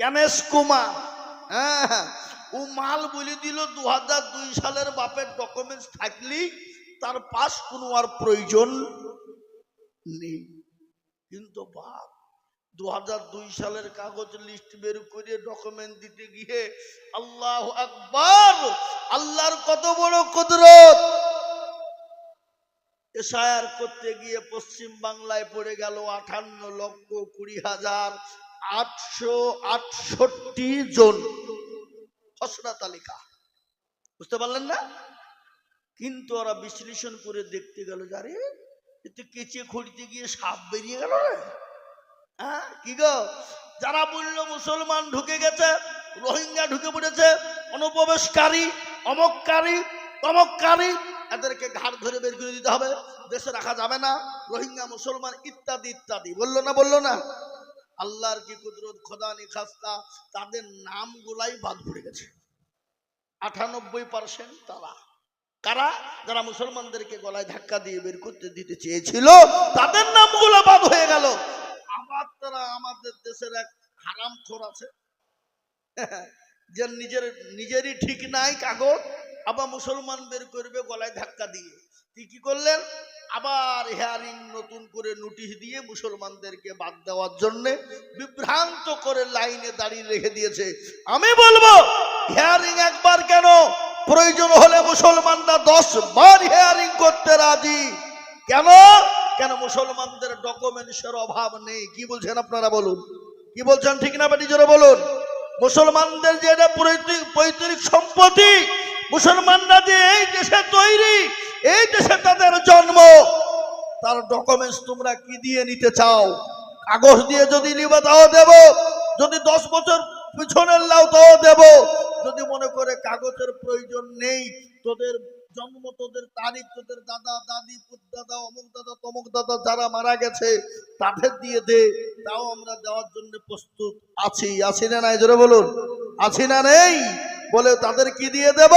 জ্ঞানেশ কুমার, হ্যাঁ, ও মাল বলে দিল 2002 সালের বাপের ডকুমেন্টস থাকলেই তার পাস কোনো আর প্রয়োজন নেই। কিন্তু বাপ 2002 সালের কাগজ লিস্ট বের করে ডকুমেন্ট দিতে গিয়ে আল্লাহু আকবার, আল্লাহর কত বড় কুদরত। এসআইআর করতে গিয়ে পশ্চিম বাংলায় পড়ে গেল 58,20,868 জন খসড়া তালিকা। বুঝতে পারলেন না? কিন্তু ওরা বিশ্লেষণ করে দেখতে গেল, যারে এতে কেচে খড়িতে গিয়ে সাপ বেরিয়ে গেল রে। হ্যাঁ, কি গো, যারা বলল মুসলমান ঢুকে গেছে, রোহিঙ্গা ঢুকে পড়েছে, অনুপ্রবেশকারী, অমককারী, তমককারী, এদেরকে ঘাড় ধরে বের করে দিতে হবে, দেশে রাখা যাবে না, রোহিঙ্গা মুসলমান ইত্যাদি ইত্যাদি বললো না, বললো না? আল্লাহর কি কুদরত, খোদা নি খাস্তা, তাদের নামগুলাই বাদ পড়ে গেছে। 98% তারা কারা? যারা মুসলমানদেরকে গলায় ধাক্কা দিয়ে বের করতে দিতে চেয়েছিল, তাদের নামগুলো বাদ হয়ে গেল। আবার তারা আমাদের দেশের এক হারামখোর আছে যে নিজেরই ঠিক নাই কাগজ, আবার মুসলমান বের করবে গলায় ধাক্কা দিয়ে। কি করলেন? আবার হিয়ারিং নতুন করে নোটিশ দিয়ে মুসলমানদেরকে বাদ দেওয়ার জন্য বিভ্রান্ত করে লাইনে দাঁড়িয়ে রেখে দিয়েছে। আমি বলবো, হিয়ারিং একবার কেন, প্রয়োজন হলে মুসলমানরা 10 বার হিয়ারিং করতে রাজি। কেন? কেন মুসলমানদের ডকুমেন্টসের অভাব নেই। কি বলছেন আপনারা বলুন? কি বলছেন? ঠিক না বেটি, জোরে বলুন। মুসলমানদের যে পৈতৃক সম্পত্তি, মুসলমানরা যে এই দেশে তৈরি, এই দেশে তাদের জন্ম, তার ডকুমেন্টস তোমরা কি দিয়ে নিতে চাও? কাগজ দিয়ে যদি নিবে তাও দেব, যদি 10 বছর পিছনের লাও তাও দেব। যদি মনে করে কাগজের প্রয়োজন নেই, তোদের জন্ম, তোদের তারিখ, তোদের দাদা দাদি, দাদা, অমুক দাদা, তমুক দাদা যারা মারা গেছে তাদের দিয়ে দে, তাও আমরা দেওয়ার জন্য প্রস্তুত আছি। আছি না নাই? জোরে বলুন, আছি না নেই? বলে তাদের কি দিয়ে দেব?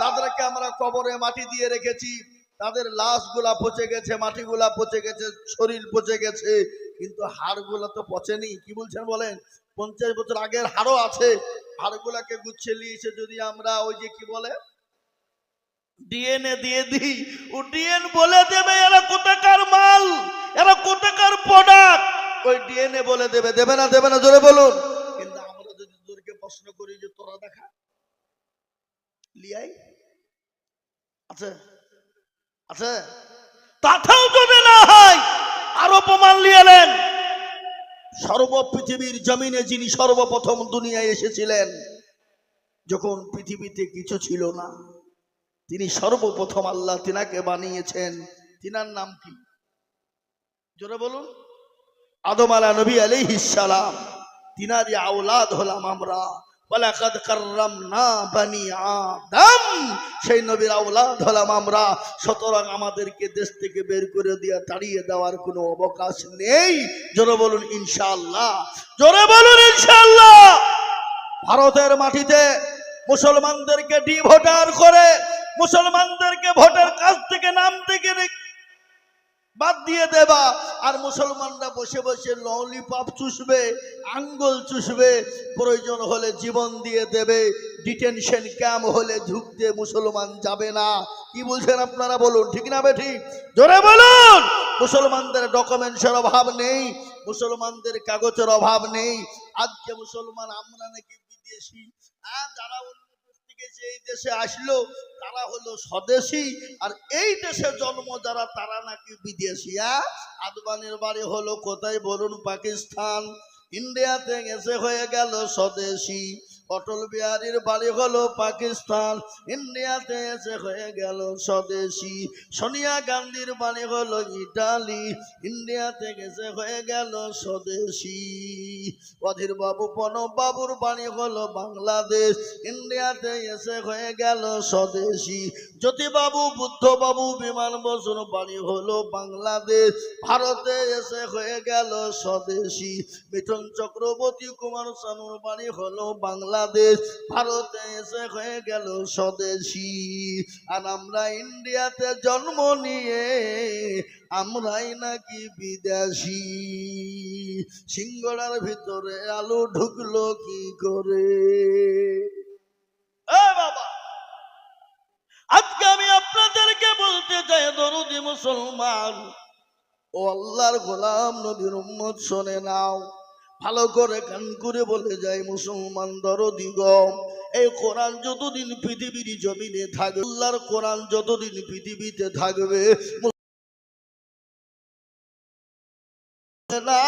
তাদেরকে আমরা কবরে মাটি দিয়ে রেখেছি, তাদের লাশগুলা পচে গেছে, মাটিগুলা পচে গেছে, শরীর পচে গেছে, কিন্তু হাড়গুলা তো পচেনি। কি বলছেন বলেন? 50 বছর আগের হাড়ও আছে। হাড়গুলাকে গুছিয়ে নিয়েছে, যদি আমরা ওই যে কি বলে ডিএনএ দিয়ে দিই, ও ডিএন বলে দেবে এরা কোথাকার মাল, এরা কোথাকার প্রোডাক্ট, ওই ডিএনএ বলে দেবে। দেবে না? দেবে না? জোরে বলুন। কিন্তু আমরা যদি তোদেরকে প্রশ্ন করি যে তোরা দেখা লিয়াই আছে আছে, তাতেও যদি না হয় আরো প্রমাণ লিয়েলেন। পৃথিবীর জমিনে যিনি সর্বপ্রথম দুনিয়ায় এসেছিলেন, যখন পৃথিবীতে কিছু ছিল না, তিনি সর্বপ্রথম আল্লাহ তিনাকে বানিয়েছেন। তিনার নাম কি? জোরে বলুন। আদম নবী আলাইহিস সালাম, তিনারই আওলাদ হলাম আমরা। ওয়ালাকাদ কাররামনা বানি আদম, সেই নবীর আওলাদ হলাম আমরা। সুতরাং আমাদেরকে দেশ থেকে বের করে দিয়ে তাড়িয়ে দেওয়ার কোনো অবকাশ নেই। জোরে বলুন ইনশাআল্লাহ। জোরে বলুন ইনশাআল্লাহ। ভারতের মাটিতে মুসলমানদেরকে ডিভোটার করে, মুসলমানদেরকে ভোটের কাছ থেকে নাম থেকে বাদ দিয়ে দেবা, আর মুসলমানরা বসে বসে ললিপপ চুষবে, আঙ্গুল চুষবে, প্রয়োজন হলে জীবন দিয়ে দেবে, ডিটেনশন ক্যাম্প হলে ঢুকতে মুসলমান যাবে না। কি বলছেন আপনারা বলুন? ঠিক না বেঠিক? জোরে বলুন। মুসলমানদের ডকুমেন্টসের অভাব নেই, মুসলমানদের কাগজের অভাব নেই। আজকে মুসলমান আমরা নাকি বিদেশি, যারা এই দেশে আসলো তারা হলো স্বদেশী, আর এই দেশে জন্ম যারা তারা নাকি বিদেশি। আদবানির বাড়ি হলো কোথায় বলুন? পাকিস্তান। ইন্ডিয়াতে এসে হয়ে গেল স্বদেশী। অটল বিহারীর বাড়ি হলো পাকিস্তান, ইন্ডিয়াতে এসে হয়ে গেল স্বদেশী। সোনিয়া গান্ধীর বাড়ি হলো ইটালি, ইন্ডিয়াতে এসে হয়ে গেল স্বদেশী। অধীর বাবু, প্রণব বাবুর বাড়ি হলো বাংলাদেশ, ইন্ডিয়াতে এসে হয়ে গেল স্বদেশী। জ্যোতিবাবু, বুদ্ধবাবু, বিমান বসুর বাড়ি হলো বাংলাদেশ, ভারতে এসে হয়ে গেল স্বদেশী। মিঠুন চক্রবর্তী, কুমার শানুর বাড়ি হলো বাংলাদেশ, ভারতে এসে হয়ে গেল স্বদেশী। আর আমরা ইন্ডিয়াতে জন্ম নিয়ে আমরাই নাকি বিদেশি। সিঙ্গাড়ার ভিতরে আলু ঢুকলো কি করে? এ বাবা, আজকে আমি আপনাদেরকে বলতে চাই, দরদি মুসলমান ও আল্লাহর গোলাম নবীর উম্মত, শোনে নাও ভালো করে, কান করে বলে যায় মুসলমান দরদি গো, এই কোরআন যতদিন পৃথিবীর জমিনে থাকবে, আল্লাহর কোরআন যতদিন পৃথিবীতে থাকবে না,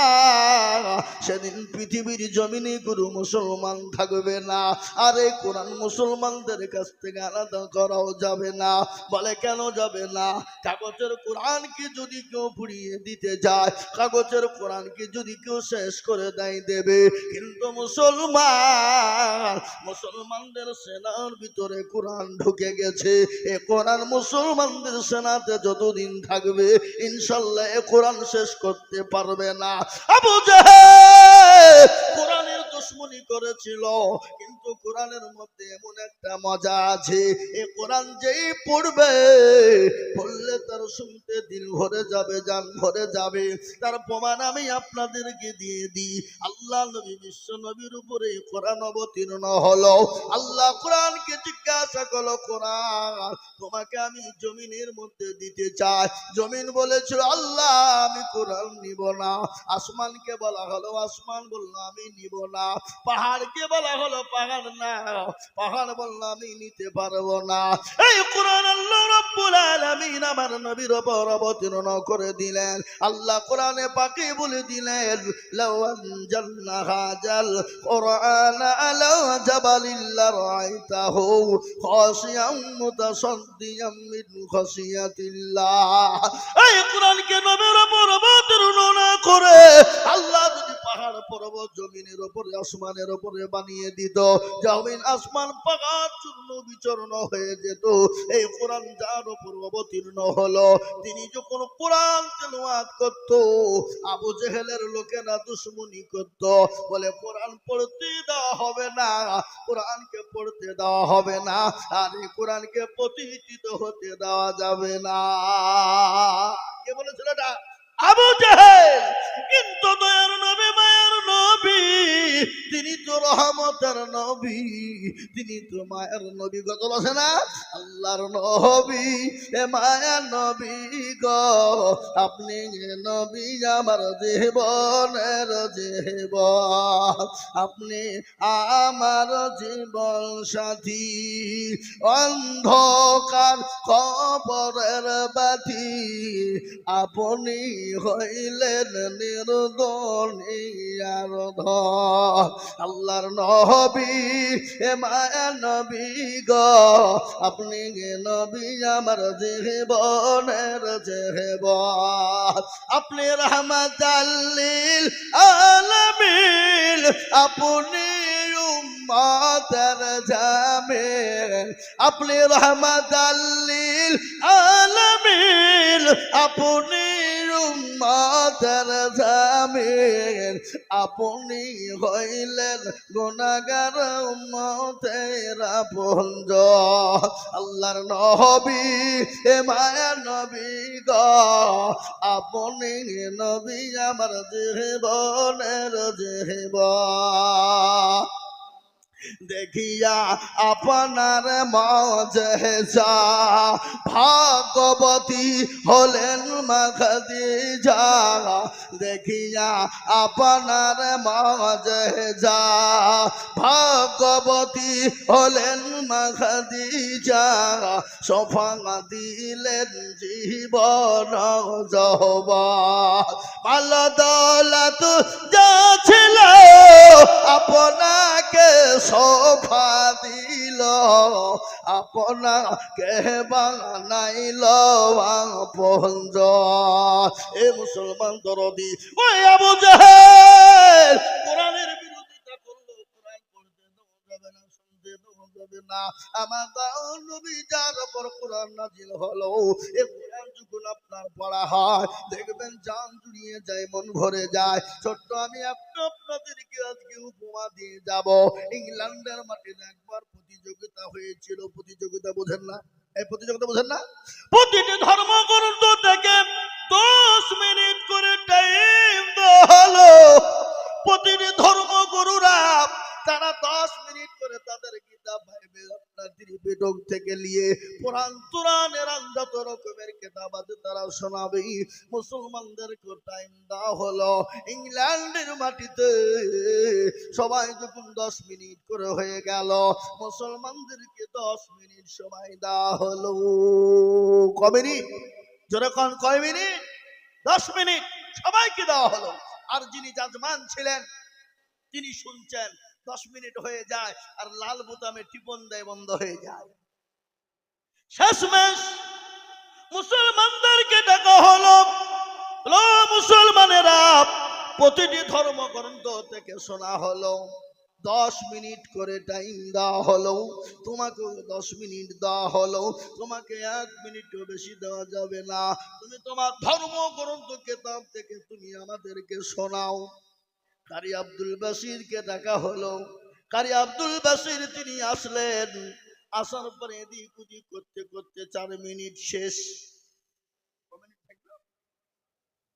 সেদিন পৃথিবীর জমিনে কোনো মুসলমান থাকবে না। আর এই কোরআন মুসলমানদের কাছ থেকে আলাদা করাও যাবে না। বলে কেন যাবে না? কাগজের কোরআনকে যদি কেউ পুড়িয়ে দিতে যায়, কাগজের কোরআনকে যদি কেউ শেষ করে দেবে, কিন্তু মুসলমানদের সেনার ভিতরে কোরআন ঢুকে গেছে। এ কোরআন মুসলমানদের সেনাতে যতদিন থাকবে ইনশাল্লাহ এ কোরআন শেষ করতে পারবে না। আবু জাহেল কোরআনের দুশমনি করেছিল, কিন্তু কোরআনের মধ্যে এমন একটা মজা আছে, এই কোরআন যেই পড়লে তার শুনতে দিল ভরে যাবে, জান ভরে যাবে। তার প্রমাণ আমি আপনাদেরকে দিয়ে দিই। আল্লাহ নবী বিশ্ব নবীর উপরে কোরআন অবতীর্ণ হলো। আল্লাহ কোরআনকে জিজ্ঞাসা করলো, কোরআন তোমাকে আমি জমিনের মধ্যে দিতে চাই। জমিন বলেছিল আল্লাহ আমি কোরআন নিব না। আসমানকে বলা হলো, আসমান বলল আমি নিব না। পাহাড়কে বলা হলো, পাহাড় না, পাহাড় বলল আমি নিতে পারবো না। এই কোরআন আল্লাহ রাব্বুল আলামিন আমার নবীর উপর অবতীর্ণ করে দিলেন। আল্লাহ কোরআনে পাকে বলে দিলেন, লাউ আনজালনা হাযাল কোরআন আলা জাবালিন লারাআইতাহু খাশিয়াম মুতাসাদ্দিয়াম মিন খাশিয়াতিল্লাহ। এই কোরআনকে নবীর উপর অবতীর্ণ না করে আল্লাহ যদি পাহাড় পর্বত জমিনের উপরে আসমানের উপরে বানিয়ে দিত, জমিন আসমান পাহাড় চূর্ণ বিচূর্ণ হয়ে যেত। এই কোরআন যার উপর অবতীর্ণ হলো, তিনি যখন কোরআন তেলাওয়াত করত, আবু জেহেলের লোকেরা দুশমনি করত, বলে কোরআন পড়তে দেওয়া হবে না, কোরআনকে পড়তে দেওয়া হবে না, আর এই কোরআনকে প্রতিষ্ঠিত হতে দেওয়া যাবে না। কে বলেছিল এটা? আবু জাহেল। কিন্তু দয়ার নবী, মায়ের নবী, তিনি তো রহমতের নবী, তিনি তো মায়ের নবী। কত আছে না আল্লাহর নবী, এ মায়ের নবী গো, আপনি নবী আমার জীবনের জীবন, আপনি আমার জীবন সাথী, অন্ধকার কবরের বাতি আপনি হইলেন নির্দনিয়ার ধন। আল্লাহর নবী, এ মায়ার নবী গো, আপনি নবী আমার জীবনের জীবন, আপনি রাহমাতাল লিল আলামিন, আপনি উম্মতের জামিল, আপনি রাহমাতাল লিল আলামিন, আপনি উম্মতের জামিল, আপনি হইলেন গুনাহগার উম্মতের আপনজন। আল্লাহর নবী, এ মায়ার নবী গো, আপনি নবী আমার জীবনের জীবন। দেখিয়া আপনার মজেজা ভাগবতী হলেন মা খাদিজা, দেখিয়া আপনার মজেজা ভাগবতী হলেন মা খাদিজা, সফা দিলেন জীবন যৌবন, মাল দৌলত যা ছিল আপনাকে সফা দিল, আপনাকে বানাইল আপনজন। এ মুসলমান দরদি, ওই আবু জাহেল কোরআনের বিরোধিতা করলো, কোরআন পড়তে দেওয়া যাবে না, শুনতে দেওয়া যাবে না। আমার নবী যার উপর কোরআন নাজিল হলো, এই কোরআন যখন আপনার পড়া হয় দেখবেন জান জুড়িয়ে যায়, মন ভরে যায়। ছোট্ট আমি আপনাদেরকে আজকে উপমা দিয়ে যাব। ইংল্যান্ডের মাটিতে একবার প্রতিযোগিতা হয়েছিল। প্রতিযোগিতা বোঝেন না? এই প্রতিযোগিতা বোঝেন না? প্রতিটি ধর্মগ্রন্থ থেকে 10 মিনিট করে টাইম দেওয়া হলো। প্রতিটি ধর্মগুরুরা তারা 10 মিনিট করে তাদের কিতাব বাইবেল আপনাদের বেডং থেকে নিয়ে কোরআন তুরানের যত রকমের কিতাব আছে তারা শোনাবে। মুসলমানদেরকে টাইম দেওয়া হলো। ইংল্যান্ডের মাটিতে সবাই যখন 10 মিনিট করে হয়ে গেল, মুসলমানদেরকে 10 মিনিট সময় দেওয়া হলো। কয় মিনিট? জোরে কোন কয় মিনিট? 10 মিনিট সবাইকে দেওয়া হলো। আর যিনি জাজমান ছিলেন তিনি শুনছেন 10 মিনিট হয়ে যায় আর লাল বোতামে টিপন দেয়, বন্ধ হয়ে যায়। শেষমেশ মুসলমানদেরকে ডাকা হলো। মুসলমানেরা, প্রতিটি ধর্মগ্রন্থ থেকে শোনা হলো 10 মিনিট করে টাইম দেওয়া হলো। তোমাকে 10 মিনিট দেওয়া হলো, তোমাকে 1 মিনিটও বেশি দেওয়া যাবে না। তুমি তোমার ধর্মগ্রন্থ কিতাব থেকে তুমি আমাদেরকে শোনাও। কারি আব্দুল বাসিরকে ডাকা হলো। কারি আব্দুল বাসির তিনি আসলেন। আসার পরে এদিক ওদিক করতে করতে 4 মিনিট শেষ।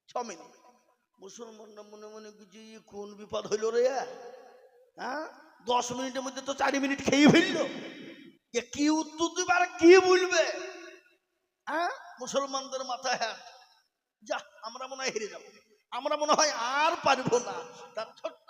6 মিনিট। মুসলমানরা মনে মনে বুঝি কোন বিপদ হইল রে। হ্যাঁ, 10 মিনিটের মধ্যে তো 4 মিনিট খেয়ে ফেললো। কি উত্তর দিবে আর কি বলবে? হ্যাঁ, মুসলমানদের মাথায় হ্যাঁ, যা আমরা মনে হয় হেরে যাবো, আমরা মনে হয় আর পারবো না। তার ছোট্ট